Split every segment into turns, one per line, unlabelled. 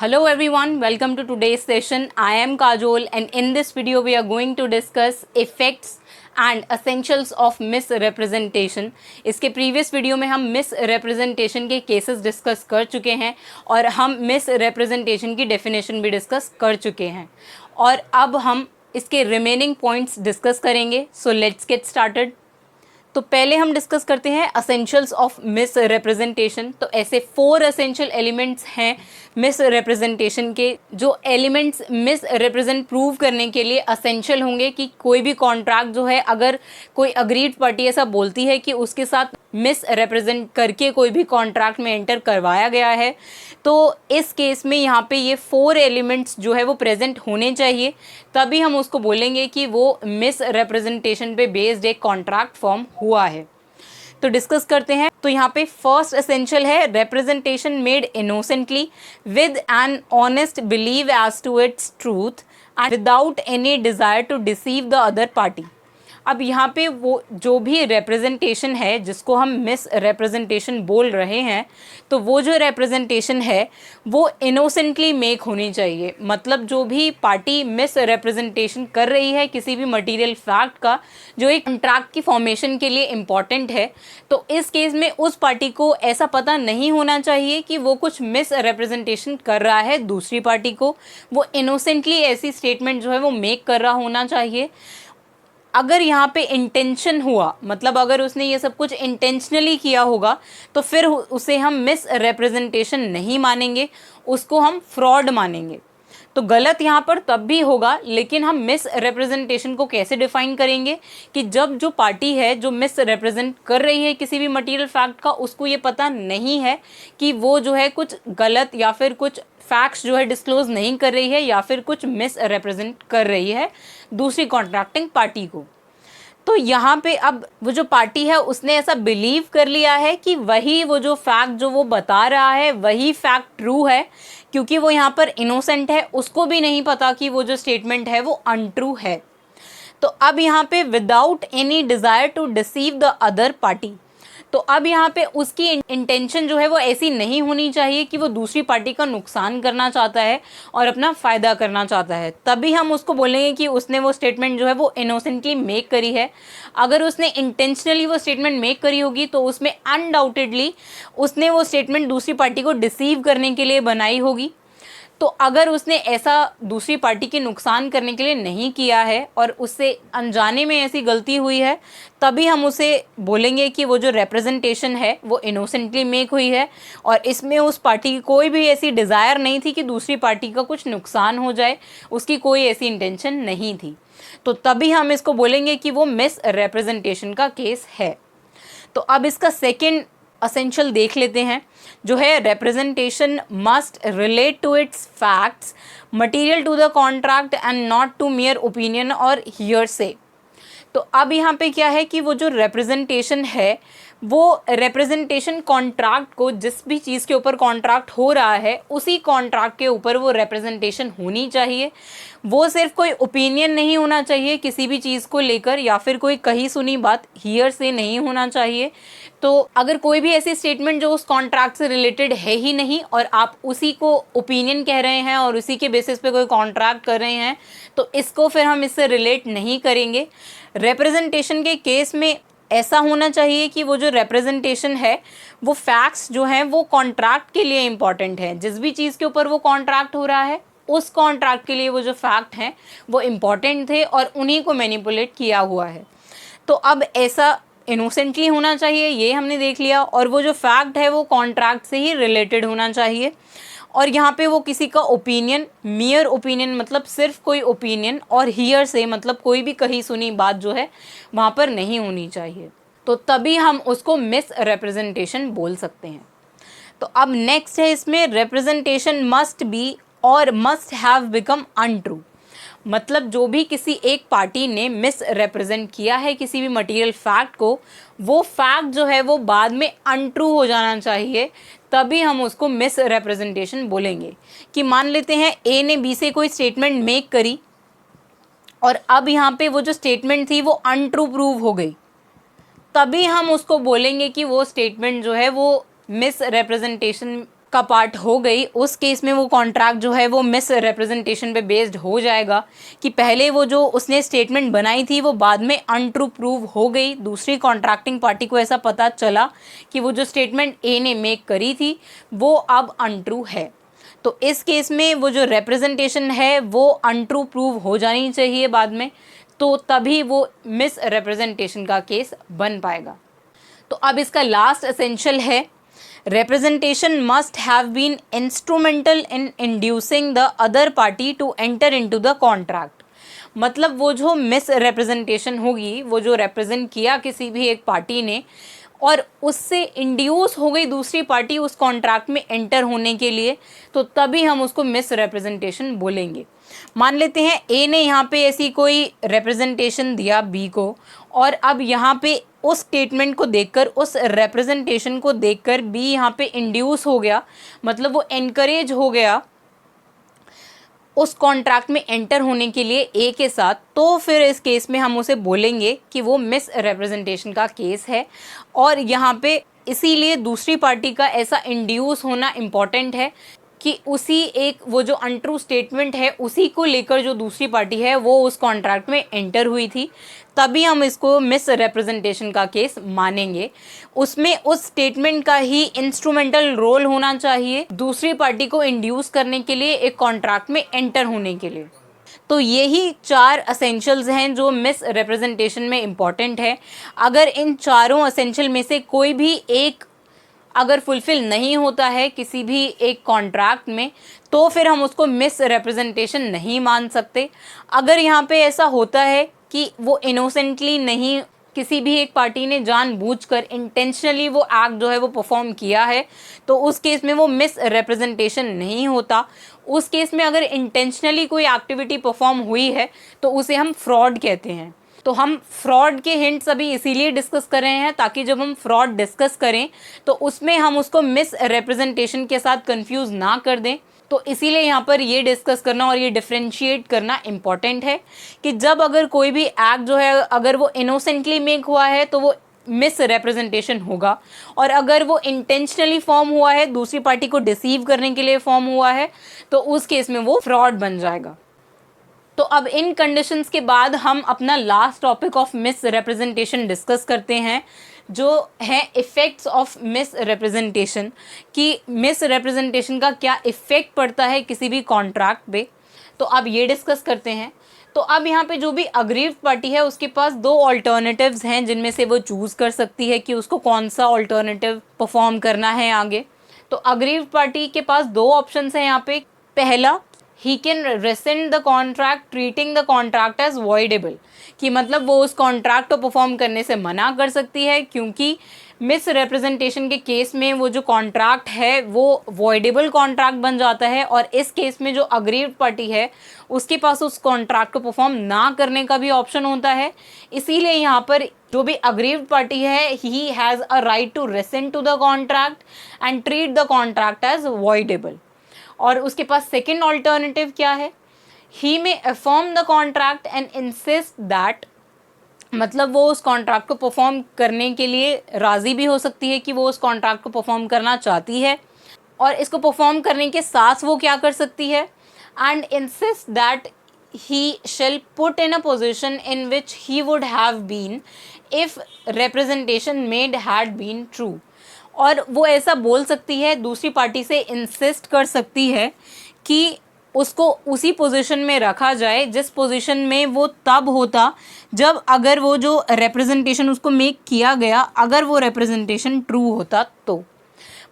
Hello everyone, welcome to today's session. I am Kajol and in this video we are going to discuss effects and essentials of misrepresentation. इसके previous video में हम misrepresentation के cases discuss कर चुके हैं और हम misrepresentation की डेफिनेशन भी डिस्कस कर चुके हैं और अब हम इसके रिमेनिंग पॉइंट्स डिस्कस करेंगे. So let's get started. तो पहले हम डिस्कस करते हैं असेंशियल्स ऑफ मिसरिप्रेजेंटेशन. तो ऐसे 4 एसेंशियल एलिमेंट्स हैं मिसरिप्रेजेंटेशन के, जो एलिमेंट्स मिसरिप्रेजेंट प्रूव करने के लिए असेंशियल होंगे कि कोई भी कॉन्ट्रैक्ट जो है, अगर कोई अग्रीड पार्टी ऐसा बोलती है कि उसके साथ मिसरिप्रेजेंट करके कोई भी कॉन्ट्रैक्ट में एंटर करवाया गया है, तो इस केस में यहाँ पे ये 4 एलिमेंट्स जो है वो प्रेजेंट होने चाहिए, तभी हम उसको बोलेंगे कि वो मिसरिप्रेजेंटेशन पे बेस्ड एक कॉन्ट्रैक्ट फॉर्म हुआ है. तो डिस्कस करते हैं. तो यहाँ पे फर्स्ट एसेंशियल है representation made innocently with an honest belief as to its truth and without any desire to deceive the other party. अब यहाँ पे वो जो भी रिप्रेजेंटेशन है जिसको हम मिस रिप्रेजेंटेशन बोल रहे हैं, तो वो जो रिप्रेजेंटेशन है वो इनोसेंटली मेक होनी चाहिए. मतलब जो भी पार्टी मिस रिप्रेजेंटेशन कर रही है किसी भी मटेरियल फैक्ट का जो एक कॉन्ट्रैक्ट की फॉर्मेशन के लिए इम्पॉर्टेंट है, तो इस केस में उस पार्टी को ऐसा पता नहीं होना चाहिए कि वो कुछ मिस रिप्रेजेंटेशन कर रहा है दूसरी पार्टी को. वो इनोसेंटली ऐसी स्टेटमेंट जो है वो मेक कर रहा होना चाहिए. अगर यहाँ पे इंटेंशन हुआ, मतलब अगर उसने ये सब कुछ इंटेंशनली किया होगा, तो फिर उसे हम मिस रिप्रेजेंटेशन नहीं मानेंगे, उसको हम फ्रॉड मानेंगे. तो गलत यहाँ पर तब भी होगा, लेकिन हम मिस रिप्रेजेंटेशन को कैसे डिफाइन करेंगे कि जब जो पार्टी है जो मिस रिप्रेजेंट कर रही है किसी भी मटेरियल फैक्ट का, उसको ये पता नहीं है कि वो जो है कुछ गलत या फिर कुछ फैक्ट्स जो है डिस्क्लोज नहीं कर रही है या फिर कुछ मिस रिप्रेजेंट कर रही है दूसरी कॉन्ट्रैक्टिंग पार्टी को. तो यहाँ पे अब वो जो पार्टी है उसने ऐसा बिलीव कर लिया है कि वही वो जो फैक्ट जो वो बता रहा है वही फैक्ट ट्रू है, क्योंकि वो यहाँ पर इनोसेंट है, उसको भी नहीं पता कि वो जो स्टेटमेंट है वो अनट्रू है. तो अब यहाँ पे without any desire to deceive the other party, तो अब यहाँ पे उसकी इंटेंशन जो है वो ऐसी नहीं होनी चाहिए कि वो दूसरी पार्टी का नुकसान करना चाहता है और अपना फ़ायदा करना चाहता है, तभी हम उसको बोलेंगे कि उसने वो स्टेटमेंट जो है वो इनोसेंटली मेक करी है. अगर उसने इंटेंशनली वो स्टेटमेंट मेक करी होगी तो उसमें अनडाउटेडली उसने वो स्टेटमेंट दूसरी पार्टी को डिसीव करने के लिए बनाई होगी. तो अगर उसने ऐसा दूसरी पार्टी के नुकसान करने के लिए नहीं किया है और उससे अनजाने में ऐसी गलती हुई है, तभी हम उसे बोलेंगे कि वो जो रिप्रेजेंटेशन है वो इनोसेंटली मेक हुई है और इसमें उस पार्टी की कोई भी ऐसी डिज़ायर नहीं थी कि दूसरी पार्टी का कुछ नुकसान हो जाए, उसकी कोई ऐसी इंटेंशन नहीं थी. तो तभी हम इसको बोलेंगे कि वो मिस रिप्रेजेंटेशन का केस है. तो अब इसका सेकेंड असेंशियल देख लेते हैं, जो है representation must relate to its facts material to the contract and not to mere opinion और हियरसे. तो अब यहाँ पे क्या है कि वो जो रिप्रेजेंटेशन है वो रिप्रेजेंटेशन कॉन्ट्रैक्ट को, जिस भी चीज़ के ऊपर कॉन्ट्रैक्ट हो रहा है उसी कॉन्ट्रैक्ट के ऊपर वो रिप्रेजेंटेशन होनी चाहिए. वो सिर्फ कोई ओपिनियन नहीं होना चाहिए किसी भी चीज़ को लेकर, या फिर कोई कही सुनी बात हियर से नहीं होना चाहिए. तो अगर कोई भी ऐसी स्टेटमेंट जो उस कॉन्ट्रैक्ट से रिलेटेड है ही नहीं और आप उसी को ओपिनियन कह रहे हैं और उसी के बेसिस पे कोई कॉन्ट्रैक्ट कर रहे हैं, तो इसको फिर हम इससे रिलेट नहीं करेंगे. रिप्रेजेंटेशन के केस में ऐसा होना चाहिए कि वो जो रिप्रेजेंटेशन है वो फैक्ट्स जो हैं वो कॉन्ट्रैक्ट के लिए इम्पॉर्टेंट है. जिस भी चीज़ के ऊपर वो कॉन्ट्रैक्ट हो रहा है उस कॉन्ट्रैक्ट के लिए वो जो फैक्ट हैं वो इम्पॉर्टेंट थे और उन्हीं को मैनिपुलेट किया हुआ है. तो अब ऐसा इनोसेंटली होना चाहिए, ये हमने देख लिया, और वो जो फैक्ट है वो कॉन्ट्रैक्ट से ही रिलेटेड होना चाहिए. और यहाँ पे वो किसी का ओपिनियन, मियर ओपिनियन मतलब सिर्फ कोई ओपिनियन, और हियर से मतलब कोई भी कही सुनी बात जो है वहाँ पर नहीं होनी चाहिए. तो तभी हम उसको मिस रिप्रेजेंटेशन बोल सकते हैं. तो अब नेक्स्ट है इसमें रिप्रेजेंटेशन मस्ट बी और मस्ट हैव बिकम अनट्रू. मतलब जो भी किसी एक पार्टी ने मिस रिप्रेजेंट किया है किसी भी मटेरियल फैक्ट को, वो फैक्ट जो है वो बाद में अनट्रू हो जाना चाहिए, तभी हम उसको मिस रिप्रेजेंटेशन बोलेंगे. कि मान लेते हैं ए ने बी से कोई स्टेटमेंट मेक करी और अब यहाँ पे वो जो स्टेटमेंट थी वो अनट्रू प्रूव हो गई, तभी हम उसको बोलेंगे कि वो स्टेटमेंट जो है वो मिस रिप्रेजेंटेशन का पार्ट हो गई, उस केस में वो कॉन्ट्रैक्ट जो है वो मिस रिप्रेजेंटेशन पे बेस्ड हो जाएगा कि पहले वो जो उसने स्टेटमेंट बनाई थी वो बाद में अनट्रू प्रूव हो गई। दूसरी कॉन्ट्रैक्टिंग पार्टी को ऐसा पता चला कि वो जो स्टेटमेंट ए ने मेक करी थी वो अब अनट्रू है। तो इस केस में वो जो रिप्रेजेंटेशन है वो अनट्रू प्रूव हो जानी चाहिए बाद में, तो तभी वो मिस रिप्रेजेंटेशन का केस बन पाएगा। तो अब इसका लास्ट एसेंशियल है, representation must have been instrumental in inducing the other party to enter into the contract। मतलब वो जो मिस रिप्रेजेंटेशन होगी, वो जो रिप्रेजेंट किया किसी भी एक पार्टी ने और उससे इंड्यूस हो गई दूसरी पार्टी उस कॉन्ट्रैक्ट में एंटर होने के लिए, तो तभी हम उसको मिस रिप्रेजेंटेशन बोलेंगे। मान लेते हैं ए ने यहाँ पे ऐसी कोई रिप्रेजेंटेशन दिया बी को, और अब यहाँ पे उस स्टेटमेंट को देखकर, उस रिप्रेजेंटेशन को देखकर बी यहाँ पे इंड्यूस हो गया, मतलब वो एनकरेज हो गया उस कॉन्ट्रैक्ट में एंटर होने के लिए ए के साथ, तो फिर इस केस में हम उसे बोलेंगे कि वो मिस रिप्रेजेंटेशन का केस है। और यहाँ पे इसीलिए दूसरी पार्टी का ऐसा इंड्यूस होना इम्पॉर्टेंट है कि उसी एक वो जो अनट्रू स्टेटमेंट है उसी को लेकर जो दूसरी पार्टी है वो उस कॉन्ट्रैक्ट में एंटर हुई थी, तभी हम इसको मिस रिप्रेजेंटेशन का केस मानेंगे। उसमें उस स्टेटमेंट का ही इंस्ट्रूमेंटल रोल होना चाहिए दूसरी पार्टी को इंड्यूस करने के लिए, एक कॉन्ट्रैक्ट में एंटर होने के लिए। तो यही 4 असेंशियल्स हैं जो मिस रिप्रेजेंटेशन में इम्पॉर्टेंट है। अगर इन चारों असेंशियल में से कोई भी एक अगर फुलफिल नहीं होता है किसी भी एक कॉन्ट्रैक्ट में, तो फिर हम उसको मिस रिप्रेजेंटेशन नहीं मान सकते। अगर यहाँ पे ऐसा होता है कि वो इनोसेंटली नहीं, किसी भी एक पार्टी ने जानबूझकर इंटेंशनली वो एक्ट जो है वो परफॉर्म किया है, तो उस केस में वो मिस रिप्रेजेंटेशन नहीं होता। उस केस में अगर इंटेंशनली कोई एक्टिविटी परफॉर्म हुई है तो उसे हम फ्रॉड कहते हैं। तो हम फ्रॉड के हिंट्स अभी इसीलिए डिस्कस कर रहे हैं ताकि जब हम फ्रॉड डिस्कस करें तो उसमें हम उसको मिस रिप्रेजेंटेशन के साथ कंफ्यूज ना कर दें। तो इसीलिए यहाँ पर ये डिस्कस करना और ये डिफ्रेंशिएट करना इम्पॉर्टेंट है कि जब अगर कोई भी एक्ट जो है अगर वो इनोसेंटली मेक हुआ है तो वो मिस रिप्रेजेंटेशन होगा, और अगर वो इंटेंशनली फॉर्म हुआ है, दूसरी पार्टी को डिसीव करने के लिए फॉर्म हुआ है, तो उस केस में वो फ्रॉड बन जाएगा। तो अब इन कंडीशंस के बाद हम अपना last topic of miss representation discuss करते हैं, जो है इफ़ेक्ट्स ऑफ मिस रिप्रेजेंटेशन, कि मिस रिप्रेजेंटेशन का क्या इफ़ेक्ट पड़ता है किसी भी कॉन्ट्रैक्ट पे। तो अब ये डिस्कस करते हैं। तो अब यहाँ पे जो भी अग्रीव्ड पार्टी है उसके पास 2 ऑल्टरनेटिव्स हैं जिनमें से वो चूज़ कर सकती है कि उसको कौन सा ऑल्टरनेटिव परफॉर्म करना है आगे। तो अग्रीव्ड पार्टी के पास 2 ऑप्शंस हैं यहाँ पे। पहला, he can rescind the contract treating the contract as voidable, कि मतलब वो उस कॉन्ट्रैक्ट को परफॉर्म करने से मना कर सकती है, क्योंकि मिस रिप्रेजेंटेशन के केस में वो जो कॉन्ट्रैक्ट है वो वॉइडेबल कॉन्ट्रैक्ट बन जाता है, और इस केस में जो अग्रीव्ड पार्टी है उसके पास उस कॉन्ट्रैक्ट को परफॉर्म ना करने का भी ऑप्शन होता है। इसीलिए यहाँ पर जो भी अग्रीव्ड पार्टी है he has a right to rescind to the contract and treat the contract as voidable. और उसके पास सेकेंड ऑल्टरनेटिव क्या है, he may affirm the contract and insist that, मतलब वो उस कॉन्ट्रैक्ट को परफॉर्म करने के लिए राज़ी भी हो सकती है कि वो उस कॉन्ट्रैक्ट को परफॉर्म करना चाहती है, और इसको परफॉर्म करने के साथ वो क्या कर सकती है, and insist that he shall put in a position in which he would have been if representation made had been true. और वो ऐसा बोल सकती है, दूसरी पार्टी से इंसिस्ट कर सकती है कि उसको उसी पोजीशन में रखा जाए जिस पोजीशन में वो तब होता जब अगर वो जो रिप्रेजेंटेशन उसको मेक किया गया अगर वो रिप्रेजेंटेशन ट्रू होता, तो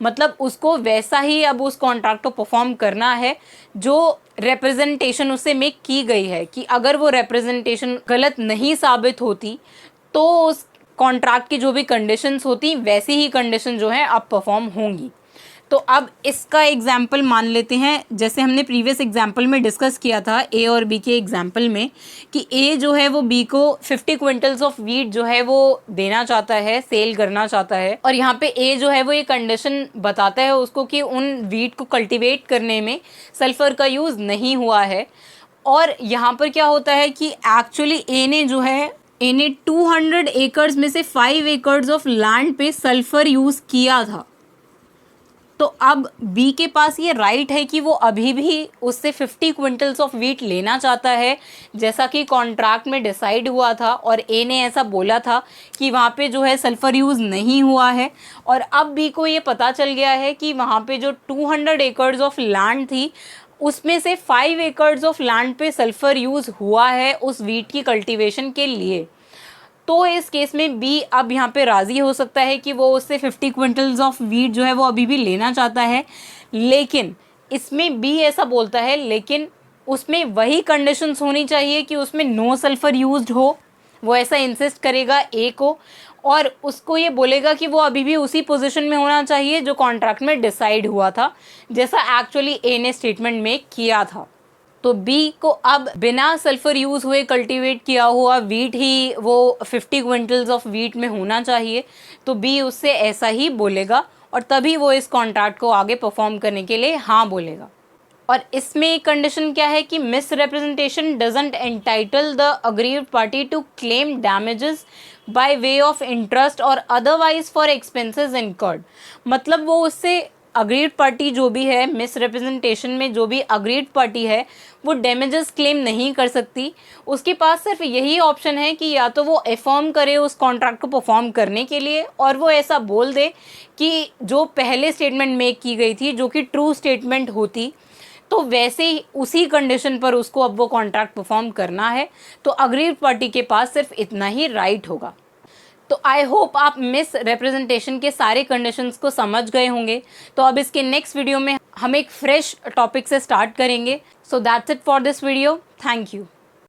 मतलब उसको वैसा ही अब उस कॉन्ट्रैक्ट को परफॉर्म करना है जो रिप्रेजेंटेशन उससे मेक की गई है, कि अगर वो रिप्रेजेंटेशन गलत नहीं साबित होती तो उस कॉन्ट्रैक्ट की जो भी कंडीशंस होती वैसी ही कंडीशन जो है अब परफॉर्म होंगी। तो अब इसका एग्जाम्पल मान लेते हैं, जैसे हमने प्रीवियस एग्जाम्पल में डिस्कस किया था ए और बी के एग्जाम्पल में, कि ए जो है वो बी को 50 क्विंटल्स ऑफ वीट जो है वो देना चाहता है, सेल करना चाहता है, और यहाँ पे ए जो है वो ये कंडीशन बताता है उसको कि उन वीट को कल्टिवेट करने में सल्फर का यूज़ नहीं हुआ है। और यहाँ पर क्या होता है कि एक्चुअली ए ने 200 एकर्स में से 5 एकर्स ऑफ लैंड पे सल्फर यूज़ किया था। तो अब बी के पास ये राइट है कि वो अभी भी उससे 50 क्विंटल्स ऑफ वीट लेना चाहता है, जैसा कि कॉन्ट्रैक्ट में डिसाइड हुआ था और ए ने ऐसा बोला था कि वहाँ पे जो है सल्फ़र यूज़ नहीं हुआ है। और अब बी को ये पता चल गया है कि वहाँ पे जो 200 एकर्स ऑफ लैंड थी उसमें से 5 एकर्स ऑफ लैंड पे सल्फ़र यूज़ हुआ है उस वीट की कल्टीवेशन के लिए। तो इस केस में बी अब यहाँ पे राज़ी हो सकता है कि वो उससे 50 क्विंटल्स ऑफ वीट जो है वो अभी भी लेना चाहता है, लेकिन इसमें बी ऐसा बोलता है लेकिन उसमें वही कंडीशंस होनी चाहिए कि उसमें नो सल्फ़र यूज्ड हो। वो ऐसा इंसिस्ट करेगा ए को और उसको ये बोलेगा कि वो अभी भी उसी पोजीशन में होना चाहिए जो कॉन्ट्रैक्ट में डिसाइड हुआ था, जैसा एक्चुअली ए ने स्टेटमेंट में किया था। तो बी को अब बिना सल्फर यूज़ हुए कल्टीवेट किया हुआ वीट ही वो 50 क्विंटल्स ऑफ वीट में होना चाहिए। तो बी उससे ऐसा ही बोलेगा और तभी वो इस कॉन्ट्रैक्ट को आगे परफॉर्म करने के लिए हाँ बोलेगा। और इसमें एक कंडीशन क्या है कि misrepresentation doesn't entitle the aggrieved party to claim damages by way of interest और अदरवाइज फॉर एक्सपेंसेस इनकर्ड। मतलब वो उससे अग्रीड पार्टी जो भी है, मिस रिप्रेजेंटेशन में जो भी अग्रीड पार्टी है, वो डैमेजेस क्लेम नहीं कर सकती। उसके पास सिर्फ यही ऑप्शन है कि या तो वो अफर्म करे उस कॉन्ट्रैक्ट को परफॉर्म करने के लिए और वो ऐसा बोल दे कि जो पहले स्टेटमेंट मेक की गई थी जो कि ट्रू स्टेटमेंट होती, तो वैसे ही उसी कंडीशन पर उसको अब वो कॉन्ट्रैक्ट परफॉर्म करना है। तो अग्रीड पार्टी के पास सिर्फ इतना ही राइट होगा। तो आई होप आप मिस रिप्रेजेंटेशन के सारे कंडीशंस को समझ गए होंगे। तो अब इसके नेक्स्ट वीडियो में हम एक फ्रेश टॉपिक से स्टार्ट करेंगे। So that's it for this video. Thank you.